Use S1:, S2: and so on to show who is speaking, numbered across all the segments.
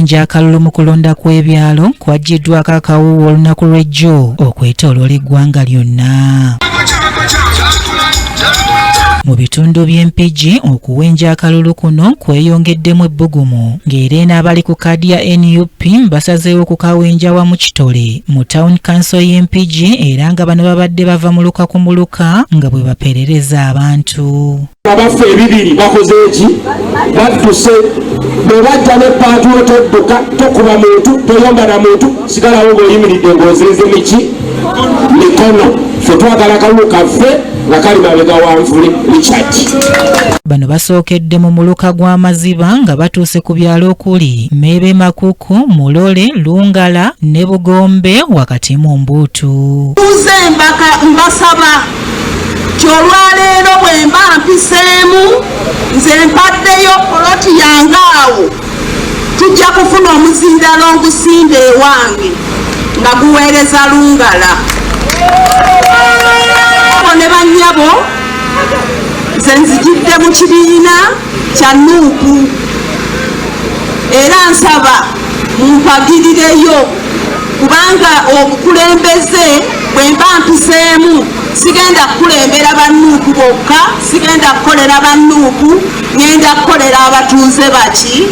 S1: okuwenja akalulu mu kulonda kw'ebyalo kwaggiddwako akawuuwo olunaku lw'ejjo okwetooloola eggwanga lyonna. Mu bitundu by'Empigi okuwenja akalulu kuno kweyongeddemu ebbugumu ng'era n'abali ku kkaadi ya NUP basazeewo kukawenja wamu kitole mu Town Council y'Empigi era nga bano babadde bava mu luka ku muluka nga bwe baperereza abantu.
S2: Abaffe ebibiri bakoze eki badduse bwe bajja ne paati otodduka tokuba muntu toyomba na muntu sigalawo ng'oyimiridde ng'ozirize miki mikono ffe twagala kalulu kaffe nga kali mabega wa Nvuli Richard.
S1: Bano basookedde mu muluka gw'amaziba nga batuuse ku byalo okuli Mebe Makuku, Mulole, Lungala ne Bugombe wakati mu Mbuutu.
S3: Tuze mbasaba kyolwaleero bwe mba mpiseemu nze mpaddeyo poloti yange awo tujja kufuna omuzindalo ogusinda ewange nga guweereza Lungala. Ne bannyabo nze nzijidde mu kibiina kya Nuupu era nsaba mumpagirireyo kubanga obukulembeze bwe mba mpiseemu sigenda kukulembera bannuupu bokka, sigenda kukolera bannuupu, ngenda kukolera abatuuze baki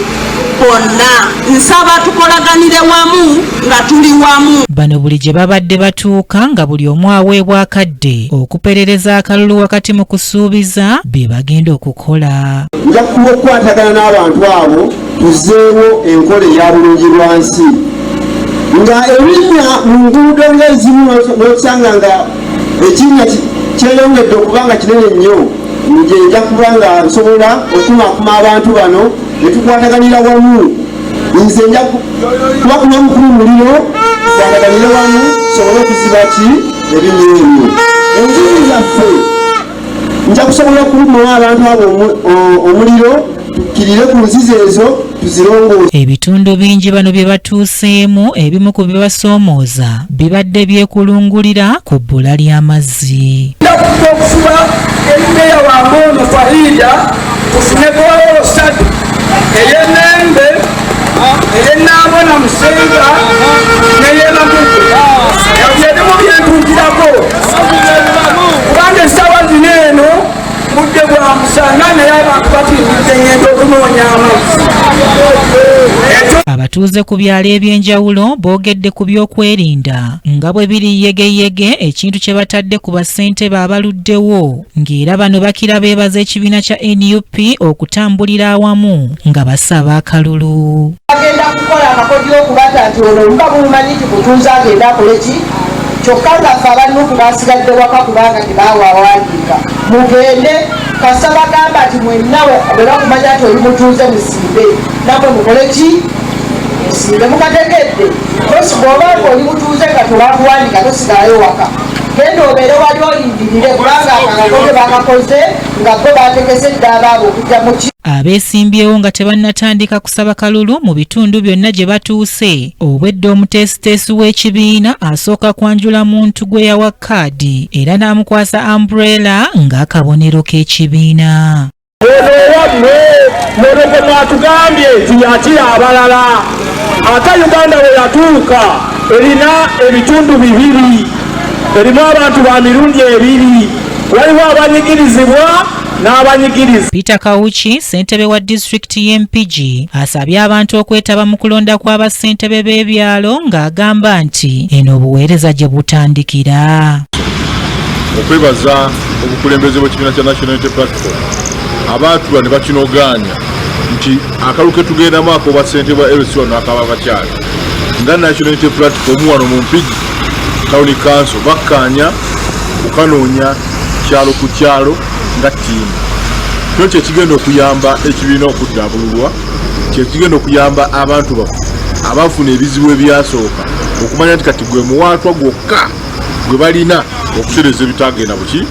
S3: bonna. Nsaba tukolaganire wamu nga tuli wamu.
S1: Bano buli gye babadde batuuka nga buli omu aweebwa akadde okuperereza akalulu wakati mu kusuubiza bye bagenda okukola.
S2: Nja kukwatagana n'abantu abo tuzeewo enkola eya bulungirwansi nga ebinnya mu nguudo ng'ezimu n'osanga nga ekinnya kyeyongedde okubanga kinene nnyo nje nja kuba nga nsobola okukumakuma abantu bano ne tukwataganira wamu. Nze nja kuba kuba mukulu muliro tukwataganire wamu tusobole okuziba ki ebinnya ebyo. Enjiri zaffe nja kusobola okulimawo abantu abo omuliro tukkirire ku nzizi ezo tuzirongoose.
S1: Ebitundu bingi bano bye batuuseemu ebimu ku bibasoomooza bibadde byekulungulira ku bbula ly'amazzi.
S4: Okufuba embeera wange ono Farida tufune bwolosatu ey'ennembe ey'ennaabona Musenga n'ey'Emagugu ebyerimu byentuukirako kubanga essaawa zino eno budde bwa musana naye abantu batindidde ngenda okunoonya amazzi.
S1: Abatuuze ku byalo eby'enjawulo boogedde ku by'okwerinda nga bwe biri yegeyege ekintu kye batadde ku bassentebe abaluddewo ng'era bano bakira beebaza ekibiina kya NUP okutambulira awamu nga basaba akalulu.
S3: Agenda kukola amakodyo okubata nti ono mba mumanyi nti mutuuze agenda akole ki kyokka ngaffe abannuupu basigadde waka kubanga tebaawawandiika. Mugende kasa bagamba nti mwenna bwe bakumanya nti oli mutuuze musimbe namwe mukole ki musimbe mukategedde. Kosi bw'obanga oli mutuuze nga tewakuwandika tosigalayo waka genda obeere wali olindirire kubanga akakakoze bakakoze nga bo bategese eddaaba abo okujja mu ki.
S1: Abeesimbyewo nga tebannatandika kusaba kalulu mu bitundu byonna gye batuuse obwedde omuteesiteesi w'ekibiina asooka kwanjula muntu gwe yawa kkaadi era n'amukwasa umbrella ng'akabonero k'ekibiina.
S2: Ono wammwe Moroko mwatugambye nti yakira abalala ate Uganda we yatuuka erina ebitundu bibiri erimu abantu ba mirundi ebiri waliwo abanyigirizibwa n'abanyigiriza.
S1: Peter Kawuki, ssentebe wa disitulikiti y'Empigi, asabye abantu okwetaba mu kulonda kw'abassentebe b'ebyalo ng'agamba nti eno obuweereza gye butandikira.
S5: Okwebaza obukulembeze bw'ekibiina kya National Unity Platform abaatula ne bakinogaanya nti akalu ke tugendamu ako bassentebe bwa LC wano akaba bakyali nga National Unity Platform wano mu Mpigi Town Council bakkaanya okukanoonya kyalo ku kyalo nga ttiimu. Kino kye kigenda okuyamba ekibiina okuddabululwa, kye kigenda okuyamba abantu baffe abafuna ebizibu ebyasooka okumanya nti kati gwe muwaatwa gwokka gwe balina okusereza ebitagenda buki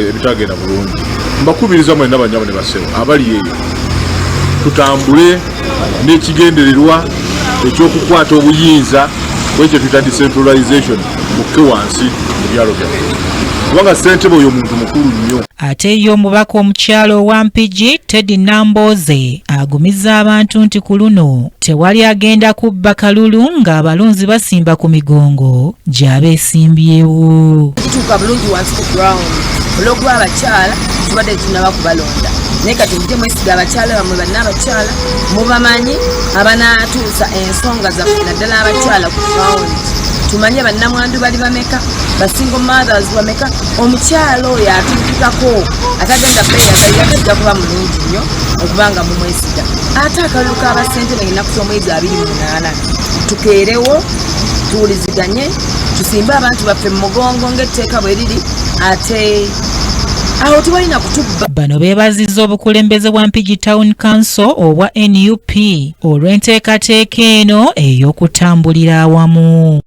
S5: ebitagenda bulungi. Mbakubiriza mwenna banyabo ne basewo abali eyo tutambule n'ekigendererwa ekyokukwata obuyinza bwekyo tuyita decentralization bukke wansi mu byalo byaffe kubanga ssentebe oyo muntu mukulu nnyo.
S1: Ate ye omubaka omukyalo owa Mpigi Teddy Nambooze agumizza abantu nti ku luno tewali agenda kubba kalulu ng'abalonzi basimba ku migongo gy'abeesimbyewo.
S6: Kituuka bulungi wansi ku ground olw'okuba abakyala tubadde tunaba kubalonda naye kati mujje mwesiga abakyala bamwe bannaabakyala mubamanyi abanaatuusa ensonga zaffe naddala abakyala ku ground. Tumanye bannamwandu bali bameka, basingle mothers bameka, omukyalo oyo atuukikako atagenda kweyagaliya tajja kuba mulungi nnyo okubanga mumwesiga. Ate akalulu k'abasentebe ennaku z'omwezi 28 tukeerewo tuwuliziganye tusimbe abantu baffe mu mugongo ng'etteeka bwe riri ate awo tewalina kutubba.
S1: Bano beebazizza obukulembeze bwa Mpigi Town Council obwa NUP olw'enteekateeka eno ey'okutambulira awamu.